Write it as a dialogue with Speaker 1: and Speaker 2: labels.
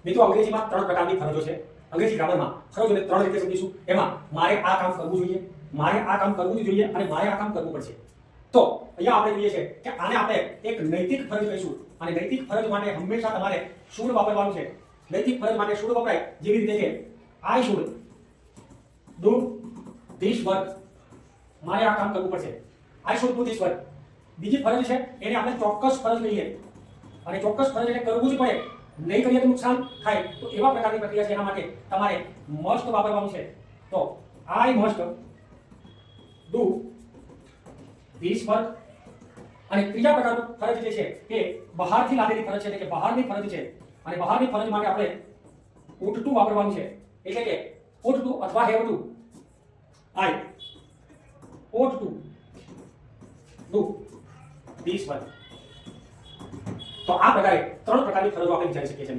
Speaker 1: મિત્રો અંગ્રેજીમાં 3 પ્રકારની ફરજો છે. અંગ્રેજી ગ્રામરમાં ફરજોને 3 રીતે સમજીશું. એમાં મારે આ કામ કરવું જોઈએ, મારે આ કામ કરવું જ જોઈએ અને મારે આ કામ કરવું પડશે. તો અહીંયા આપણે જોઈએ છે કે આને આપણે એક નૈતિક ફરજ કહીશું અને નૈતિક ફરજ માટે હંમેશા તમારે શુડ વાપરવાનું છે. નૈતિક ફરજ માટે શુડ વપરાય જેવી રીતે કે I should do this work. મારે આ કામ કરવું પડશે. I should do this work. બીજી ફરજ છે એને આપણે ચોક્કસ ફરજ કહીએ અને ચોક્કસ ફરજ એટલે કરવું જ પડે, નહીં કરીએ તો નુકસાન થાય. તો એવા પ્રકારની પ્રક્રિયા છે. એના માટે તમારે મસ્ટ વાપરવાનું છે. તો I must do this work. અને ત્રીજા પ્રકારનું ફરજ જે છે એ બહારથી લાદેલી ફરજ છે, એટલે કે બહારની ફરજ છે. અને બહારની ફરજ માટે આપણે ought to વાપરવાનું છે. એટલે કે ought to અથવા have to. I ought to do this work. તો આ પ્રકારે 3 પ્રકારની ફરજો આપણે વિચારી શકીએ છીએ.